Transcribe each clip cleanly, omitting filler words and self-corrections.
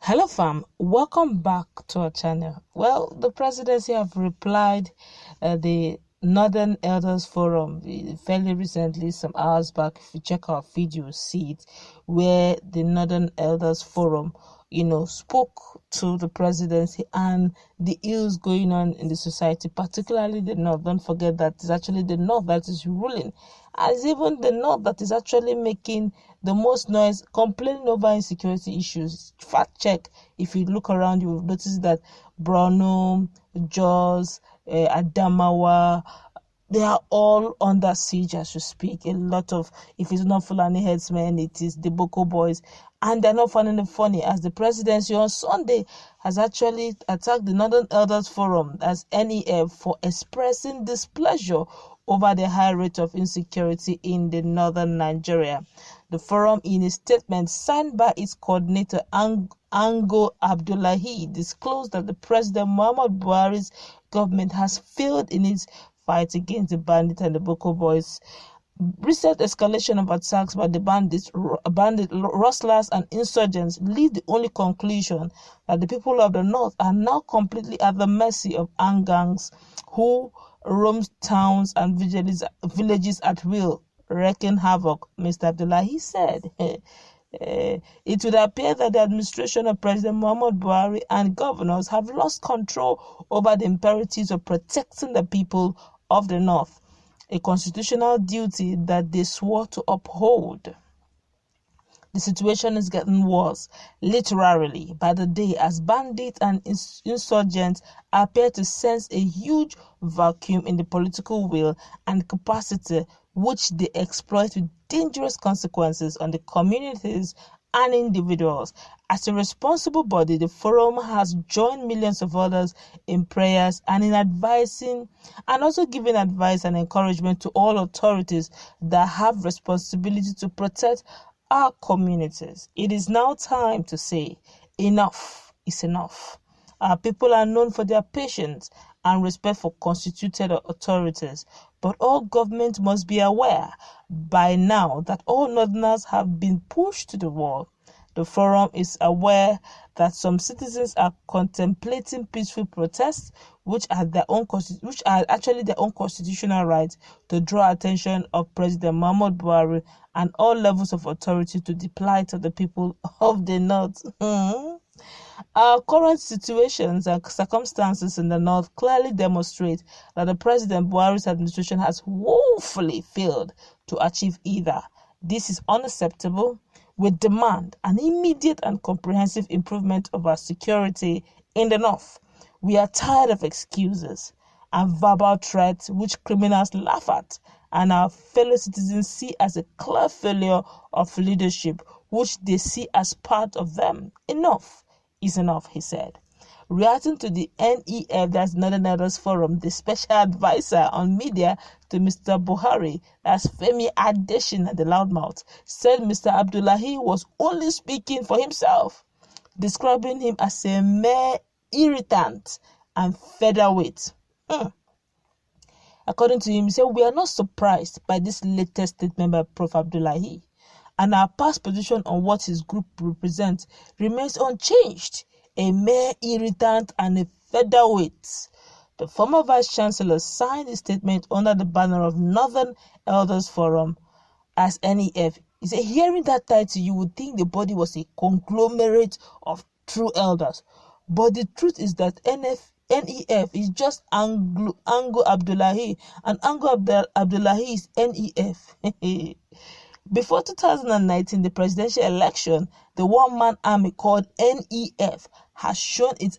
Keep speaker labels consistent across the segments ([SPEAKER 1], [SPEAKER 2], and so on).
[SPEAKER 1] Hello fam, welcome back to our channel. Well, the presidency have replied the Northern Elders Forum fairly recently, some hours back. If you check our video, see it, where the Northern Elders Forum, spoke to the presidency and the ills going on in the society, particularly the North. Don't forget that it's actually the North that is ruling. And it's even the North that is actually making the most noise, complaining over insecurity issues. Fact check. If you look around, you will notice that Borno, Jos, Adamawa, they are all under siege as you speak. A lot of, if it's not Fulani headsmen, it is the Boko boys. And they're not finding it funny, as the presidency on Sunday has actually attacked the Northern Elders Forum as NEF for expressing displeasure over the high rate of insecurity in the northern Nigeria. The forum, in a statement signed by its coordinator Ango Abdullahi, disclosed that the President Muhammad Buhari's government has failed in its fight against the bandits and the Boko boys. Recent escalation of attacks by the bandit rustlers and insurgents lead the only conclusion that the people of the north are now completely at the mercy of armed gangs who roam towns and villages at will, wreaking havoc. Mr. Abdullahi said it would appear that the administration of President Muhammad Buhari and governors have lost control over the imperatives of protecting the people of the north, a constitutional duty that they swore to uphold. The situation is getting worse, literally, by the day, as bandits and insurgents appear to sense a huge vacuum in the political will and capacity, which they exploit with dangerous consequences on the communities and individuals. As a responsible body, the forum has joined millions of others in prayers and in advising and also giving advice and encouragement to all authorities that have responsibility to protect our communities. It is now time to say enough is enough. Our people are known for their patience and respect for constituted authorities, but all governments must be aware by now that all northerners have been pushed to the wall. The forum is aware that some citizens are contemplating peaceful protests, which are actually their own constitutional right, to draw attention of President Muhammad Buhari and all levels of authority to the plight of the people of the north. Our current situations and circumstances in the north clearly demonstrate that the President Buhari's administration has woefully failed to achieve either. This is unacceptable. We demand an immediate and comprehensive improvement of our security in the north. We are tired of excuses and verbal threats which criminals laugh at and our fellow citizens see as a clear failure of leadership, which they see as part of them. Enough is enough, he said. Reacting to the NEF, that's Northern Elders Forum, the special advisor on media to Mr. Buhari, that's Femi Adesina, the loudmouth, said Mr. Abdullahi was only speaking for himself, describing him as a mere irritant and featherweight. According to him, he said, we are not surprised by this latest statement by Prof. Abdullahi, and our past position on what his group represents remains unchanged. A mere irritant and a featherweight. The former Vice Chancellor signed a statement under the banner of Northern Elders Forum as NEF. He said, hearing that title, you would think the body was a conglomerate of true elders. But the truth is that NEF is just Ango Abdullahi, and Ango Abdullahi is NEF. Before 2019, the presidential election, the one-man army called NEF has shown its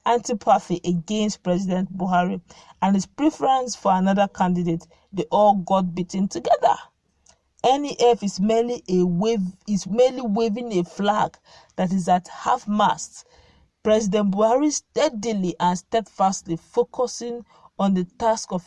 [SPEAKER 1] antipathy against President Buhari and its preference for another candidate. They all got beaten together. NEF is merely waving a flag that is at half-mast. President Buhari steadily and steadfastly focusing on the task of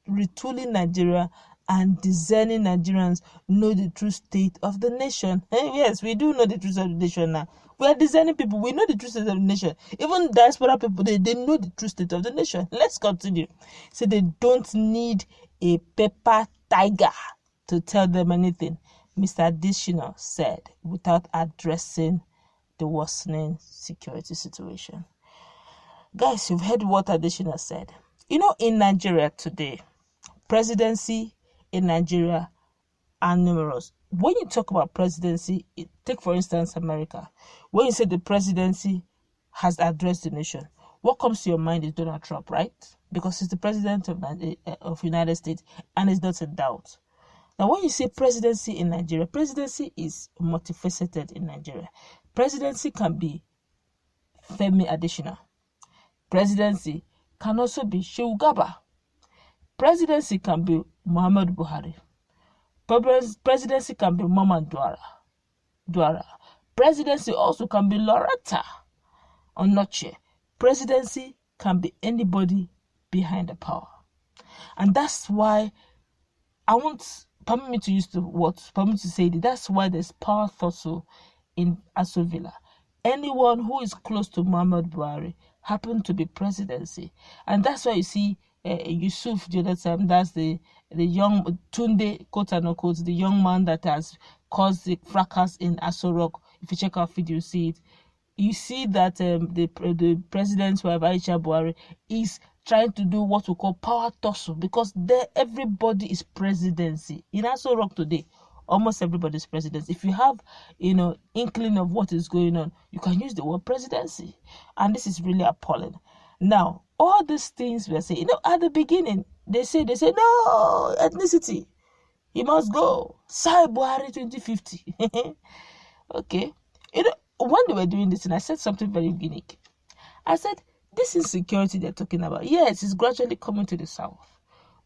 [SPEAKER 1] retooling Nigeria and discerning Nigerians know the true state of the nation. Yes, we do know the truth of the nation now. We are discerning people. We know the true state of the nation. Even diaspora people, they know the true state of the nation. Let's continue. So they don't need a paper tiger to tell them anything, Mr. Adesina said, without addressing the worsening security situation. Guys, you've heard what Adesina said. You know, in Nigeria today, presidency in Nigeria are numerous. When you talk about presidency, take for instance America. When you say the presidency has addressed the nation, what comes to your mind is Donald Trump, right? Because he's the president of United States and is not in doubt. Now, when you say presidency in Nigeria, presidency is multifaceted in Nigeria. Presidency can be Femi Adesina. Presidency can also be Shehu Garba. Presidency can be Muhammad Buhari. Presidency can be Mama Duara. Presidency also can be Loretta Onoche. Presidency can be anybody behind the power. And that's why I want, permit me to use the words, permit me to say it, that's why there's power tussle in Aso Villa. Anyone who is close to Muhammad Buhari happened to be presidency. And that's why you see Yusuf the other time, that's the young Tunde, quote unquote, the young man that has caused the fracas in Aso Rock. If you check our video, you see it. You see that the president's wife, Aisha Buhari, is trying to do what we call power tussle, because there everybody is presidency. In Aso Rock today, almost everybody is presidency. If you have, inkling of what is going on, you can use the word presidency. And this is really appalling. Now, all these things we are saying, at the beginning, they say, no, ethnicity, he must go. Sai Buhari 2050. Okay. When they were doing this, and I said something very unique. I said, this insecurity they're talking about, yes, it's gradually coming to the south.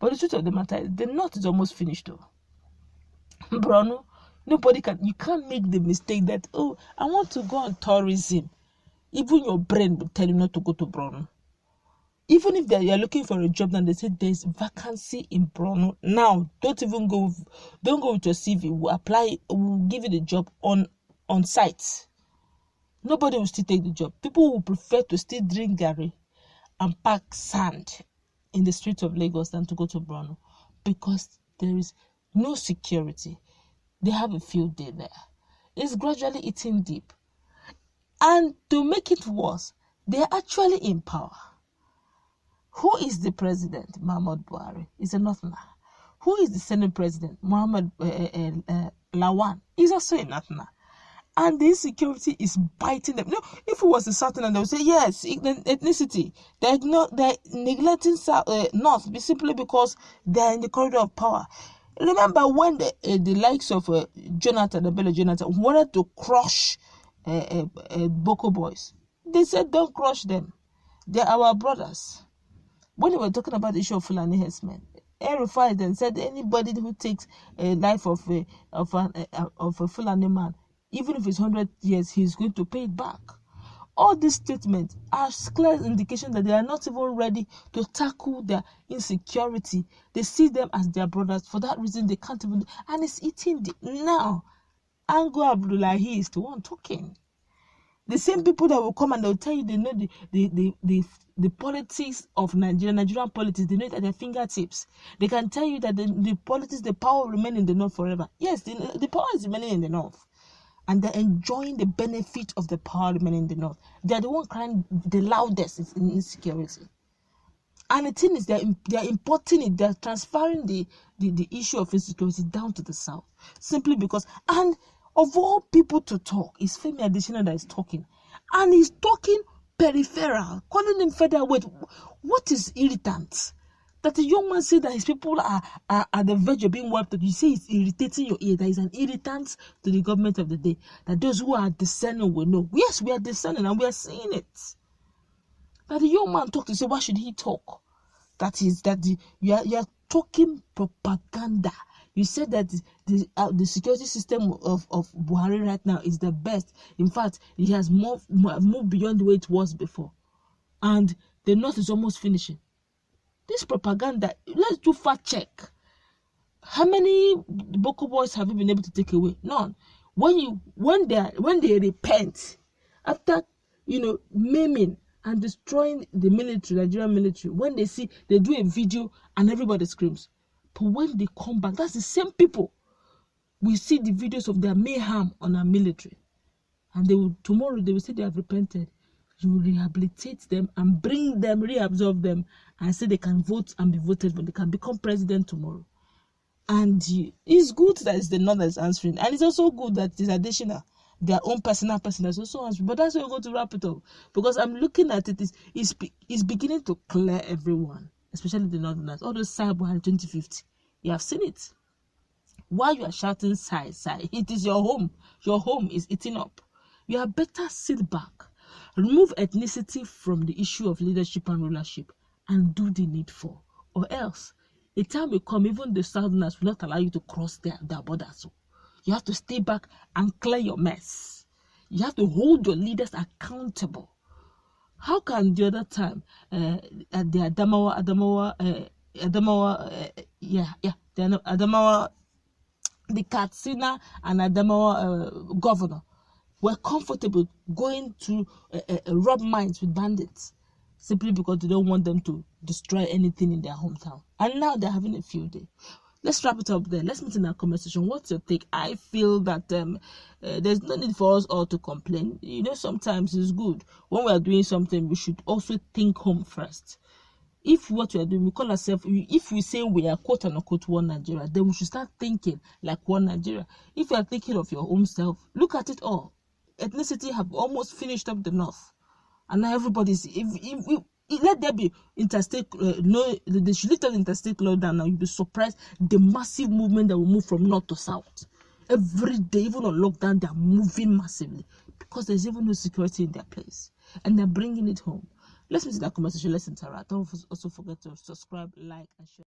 [SPEAKER 1] But the truth of the matter is, the north is almost finished though. Bruno, you can't make the mistake that, I want to go on tourism. Even your brain will tell you not to go to Bruno. Even if you're looking for a job and they say there's vacancy in Bruno, now don't go with your CV. We'll apply, we'll give you the job on site. Nobody will still take the job. People will prefer to still drink garri and pack sand in the streets of Lagos than to go to Bruno, because there is no security. They have a field day there. It's gradually eating deep. And to make it worse, they are actually in power. Who is the president? Muhammad Buhari is a northerner. Who is the Senate president? Muhammad Lawan is also a northerner. And the insecurity is biting them. If it was a southerner, they would say, yes, ethnicity. They're neglecting North simply because they're in the corridor of power. Remember when the likes of Bello Jonathan wanted to crush Boko boys. They said, don't crush them. They're our brothers. When they were talking about the issue of Fulani herdsmen, Erufai then said anybody who takes a life of a Fulani man, even if it's 100 years, he's going to pay it back. All these statements are clear indication that they are not even ready to tackle their insecurity. They see them as their brothers. For that reason, they can't even. And it's eating now. Ango Abdullahi is the one talking. The same people that will come and they'll tell you they know the politics of Nigerian politics, they know it at their fingertips. They can tell you that the politics, the power will remain in the north forever. Yes, the power is remaining in the north. And they're enjoying the benefit of the power remaining in the north. They're the one crying the loudest in insecurity. And the thing is, they're importing it, they're transferring the issue of insecurity down to the south. Simply because, and of all people to talk, it's Femi Adesina that is talking. And he's talking peripheral, calling him featherweight. What is irritant? That the young man said that his people are at the verge of being wiped out. You say it's irritating your ear. That is an irritant to the government of the day. That those who are discerning will know. Yes, we are discerning and we are seeing it. That the young man talked to say, why should he talk? You are talking propaganda. You said that the security system of Buhari right now is the best. In fact, it has moved beyond the way it was before. And the north is almost finishing. This propaganda, let's do fact check. How many Boko boys have you been able to take away? None. When they repent after maiming and destroying the military, Nigerian military, when they do a video and everybody screams. But when they come back, that's the same people. We see the videos of their mayhem on our military. and tomorrow they will say they have repented. You will rehabilitate them and bring them, reabsorb them, and say they can vote and be voted for. They can become president tomorrow. And it's good that it's the North that's answering, and it's also good that it's additional. Their own personal person that's also answering. But that's why we're going to wrap it up, because I'm looking at it. It's beginning to clear everyone, especially the Northerners. All those cyber 2050, you have seen it. While you are shouting sigh, it is your home. Your home is eating up. You had better sit back, remove ethnicity from the issue of leadership and rulership, and do the needful. Or else, a time will come, even the Southerners will not allow you to cross their borders. So you have to stay back and clear your mess. You have to hold your leaders accountable. How can the other time, at the Adamawa, the Katsina and Adamawa governor were comfortable going to rob mines with bandits simply because they don't want them to destroy anything in their hometown. And now they're having a field day. Let's wrap it up there. Let's meet in our conversation. What's your take? I feel that there's no need for us all to complain. You know, sometimes it's good. When we are doing something, we should also think home first. If what we are doing, we call ourselves, if we say we are quote unquote one Nigeria, then we should start thinking like one Nigeria. If you are thinking of your own self, look at it all. Ethnicity have almost finished up the North. And now everybody's, let there be interstate, they should lift up interstate law down now. You'll be surprised the massive movement that will move from North to South. Every day, even on lockdown, they're moving massively because there's even no security in their place. And they're bringing it home. Let's meet in that conversation. Let's interact. Don't also forget to subscribe, like, and share.